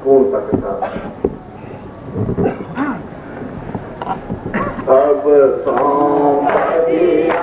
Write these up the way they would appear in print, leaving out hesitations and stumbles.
पूर्ण सकता। अब सौंपदिया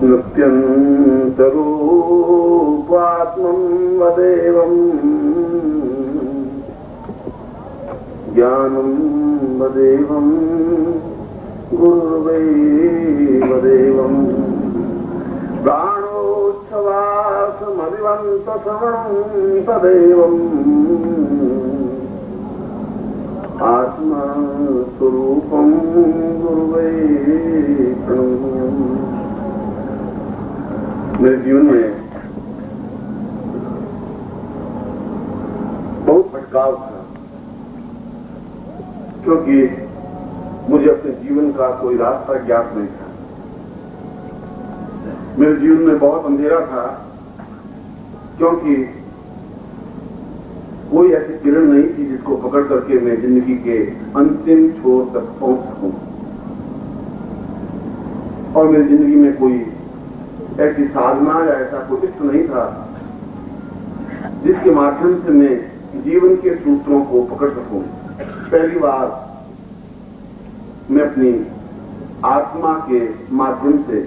नृत्यन्तरूपात्मं वदेवं ज्ञानं वदेवं गुरुर्वैवदेवं प्राणोच्छवासमभिवन्तसवनं तदेवम् आत्मस्वरूपं गुरुवै प्रणम्यम्। मेरे जीवन में बहुत भटकाव था, क्योंकि मुझे अपने जीवन का कोई रास्ता ज्ञात नहीं था। मेरे जीवन में बहुत अंधेरा था, क्योंकि कोई ऐसी किरण नहीं थी जिसको पकड़ करके मैं जिंदगी के अंतिम छोर तक पहुंच सकूं। और मेरी जिंदगी में कोई ऐसी साधना या ऐसा कोई इष्ट नहीं था जिसके माध्यम से मैं जीवन के सूत्रों को पकड़ सकूं। पहली बार मैं अपनी आत्मा के माध्यम से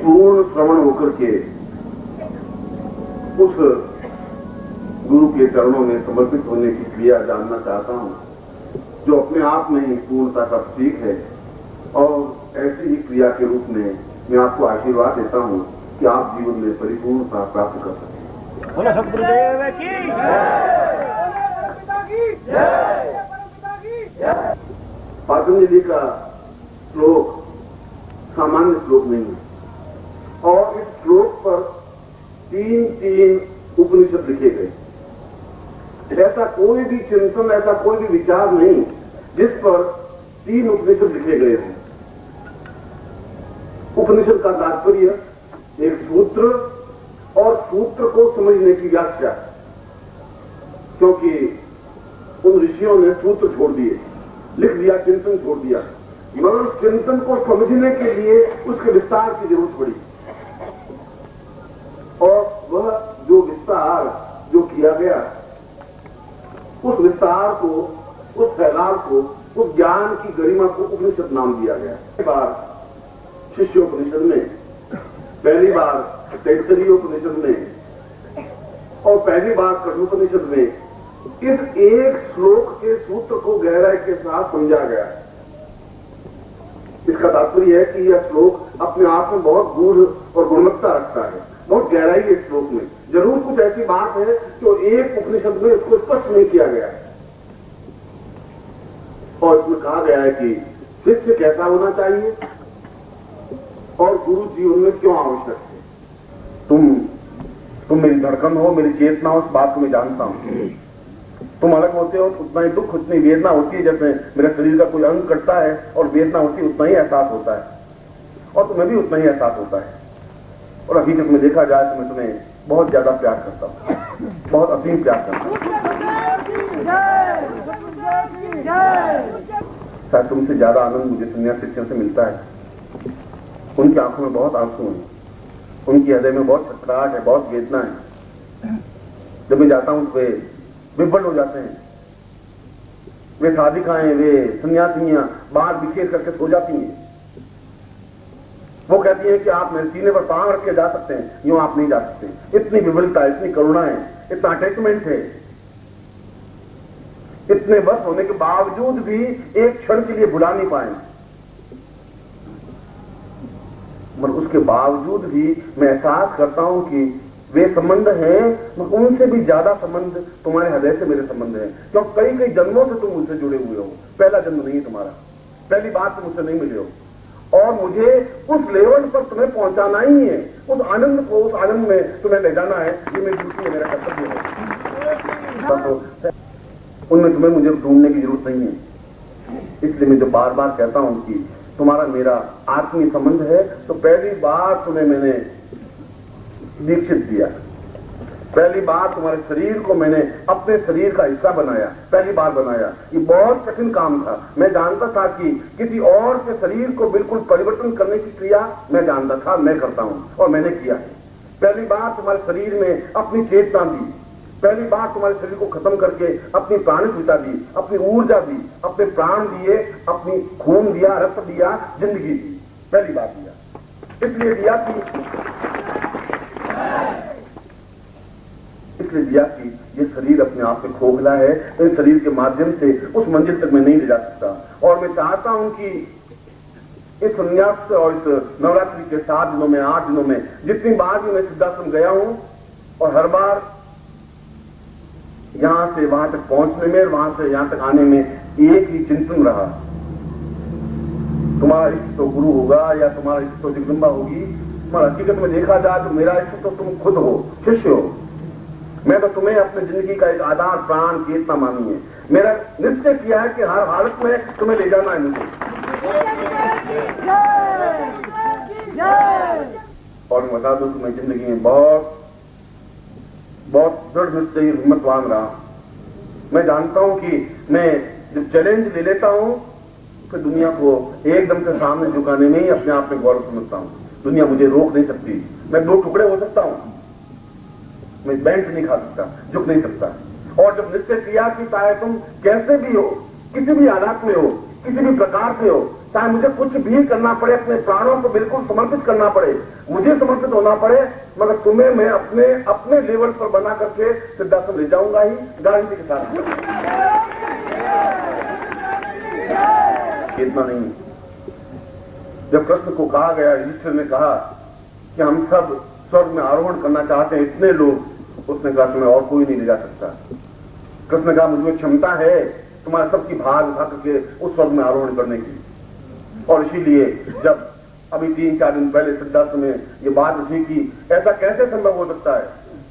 पूर्ण श्रवण होकर के उस गुरु के चरणों में समर्पित होने की क्रिया जानना चाहता हूं, जो अपने आप में ही पूर्णता का प्रतीक है। और ऐसी ही क्रिया के रूप में मैं आपको आशीर्वाद देता हूं कि आप जीवन में परिपूर्णता प्राप्त कर सकें। पतंजलि का श्लोक सामान्य श्लोक नहीं है, और इस श्लोक पर तीन उपनिषद लिखे गए। ऐसा कोई भी चिंतन, ऐसा कोई भी विचार नहीं जिस पर 3 उपनिषद लिखे गए हैं। उपनिषद का तात्पर्य एक सूत्र और सूत्र को समझने की व्याख्या, क्योंकि उन ऋषियों ने सूत्र छोड़ दिए, लिख दिया, चिंतन छोड़ दिया, मगर चिंतन को समझने के लिए उसके विस्तार की जरूरत पड़ी। और वह जो विस्तार जो किया गया, उस विस्तार को, उस फैलाव को, उस ज्ञान की गरिमा को उपनिषद नाम दिया गया। पहली बार शिष्योपनिषद में, पहली बार तैत्तरीयोपनिषद में और पहली बार कठोपनिषद में इस एक श्लोक के सूत्र को गहराई के साथ समझा गया है। इसका तात्पर्य है कि यह श्लोक अपने आप में बहुत गूढ़ और गुणवत्ता रखता है, बहुत गहराई है इस श्लोक में। जरूर कुछ ऐसी बात है जो एक उपनिषद में इसको स्पष्ट नहीं किया गया है। और इसमें कहा गया है कि शिष्य कैसा होना चाहिए और गुरु जीवन में क्यों आवश्यक है। तुम मेरी धड़कन हो, मेरी चेतना हो, उस बात को मैं जानता हूं। तुम अलग होते हो तो उतना ही दुख, उतनी वेदना होती है। जैसे मेरे शरीर का कोई अंग कटता है और वेदना होती है, उतना ही एहसास होता है, और तुम्हें भी उतना ही एहसास होता है। और हकीकत में देखा जाए तो मैं तुम्हें बहुत ज्यादा प्यार करता हूं, बहुत असीम प्यार करता हूं। शायद तुमसे ज्यादा आनंद मुझे सन्यास शिक्षण से मिलता है। उनकी आंखों में बहुत आंसू हैं, उनकी हृदय में बहुत छटपटाहट है, बहुत वेदना है। जब मैं जाता हूं तो वे विभ्वल हो जाते हैं। वे साधिकाएं, वे सन्यासिनियां बाहर बिखेर करके सो जाती हैं। वो कहती है कि आप मेरे सीने पर पांव रख के जा सकते हैं, यूं आप नहीं जा सकते। इतनी विवलता, इतनी करुणा है, इतना अटैचमेंट है। इतने वर्ष होने के बावजूद भी एक क्षण के लिए भुला नहीं पाए, मगर उसके बावजूद भी मैं एहसास करता हूं कि वे संबंध हैं, मगर उनसे भी ज्यादा संबंध तुम्हारे हृदय से मेरे संबंध हैं। क्योंकि कई जन्मों से तुम मुझसे जुड़े हुए हो, पहला जन्म नहीं तुम्हारा, पहली बार तुम मुझसे नहीं मिले हो। और मुझे उस लेवल पर तुम्हें पहुंचाना ही है, उस आनंद को, उस आनंद में तुम्हें ले जाना है। ये मेरी ड्यूटी है, मेरा कर्तव्य है। उनमें तुम्हें मुझे ढूंढने की जरूरत नहीं है। इसलिए मैं जो बार बार कहता हूं कि तुम्हारा मेरा आत्मीय संबंध है, तो पहली बार तुम्हें मैंने दीक्षित दिया, पहली बार तुम्हारे शरीर को मैंने अपने शरीर का हिस्सा बनाया, पहली बार बनाया। ये बहुत कठिन काम था। मैं जानता था कि किसी और के शरीर को बिल्कुल परिवर्तन करने की क्रिया मैं जानता था, मैं करता हूं और मैंने किया है। पहली बार तुम्हारे शरीर में अपनी चेतना दी, पहली बार तुम्हारे शरीर को खत्म करके अपनी प्राणस्मिता दी, अपनी ऊर्जा दी, अपने प्राण दिए, अपनी खून दिया, रक्त दिया, जिंदगी दी, पहली बार दिया। इसलिए दिया कि ये शरीर अपने आप में खोखला है, तो इस शरीर के माध्यम से उस मंजिल तक मैं नहीं ले जा सकता। और मैं चाहता हूं कि इस संन्यास और इस नवरात्रि के 7 दिनों में, 8 दिनों में जितनी बार भी मैं सिद्धाश्रम गया हूं, और हर बार यहां से वहां तक पहुंचने में, वहां से यहां तक आने में एक ही चिंतन रहा, तुम्हारा इष्ट तो गुरु होगा या तुम्हारा इष्ट तो जगदम्बा होगी। पर हकीकत में देखा जाए तो मेरा इष्ट तो तुम खुद हो, शिष्य हो। मैं तो तुम्हें अपनी जिंदगी का एक आधार, प्राण, चेतना मानी है। मेरा निश्चय किया है कि हर हालत में तुम्हें ले जाना है मुझे। और मैं बता दूं, तुम्हें जिंदगी में बहुत दृढ़ निश्चयी हिम्मतवान रहा। मैं जानता हूं कि मैं जब चैलेंज ले लेता हूं तो दुनिया को एकदम से सामने झुकाने में ही अपने आप में गौरव समझता हूं। दुनिया मुझे रोक नहीं सकती। मैं 2 टुकड़े हो सकता हूं, मैं बैंड नहीं खा सकता, झुक नहीं सकता। और जब निश्चय किया कि चाहे तुम कैसे भी हो, किसी भी हालात में हो, किसी भी प्रकार से हो, चाहे मुझे कुछ भी करना पड़े, अपने प्राणों को बिल्कुल समर्पित करना पड़े, मुझे समर्पित होना पड़े, मगर तुम्हें मैं अपने लेवल पर बना करके सिद्धाश्रम ले जाऊंगा ही, गारंटी के साथ। इतना नहीं, जब कृष्ण को कहा गया, ईश्वर ने कहा कि हम सब स्वर्ग में आरोहण करना चाहते हैं, इतने लोग, उसने कहा तुम्हें और कोई नहीं ले जा सकता। कृष्ण ने कहा मुझे क्षमता है तुम्हारे सबकी भार उठा करके उस स्वर्ग में आरोहण करने की। और इसीलिए जब अभी 3-4 दिन पहले सिद्धाश्रम में ये बात उठी कि ऐसा कैसे संभव हो सकता है,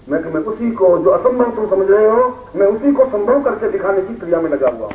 मैं उसी को, जो असंभव तुम समझ रहे हो, मैं उसी को संभव करके दिखाने की क्रिया में लगा हुआ हूं।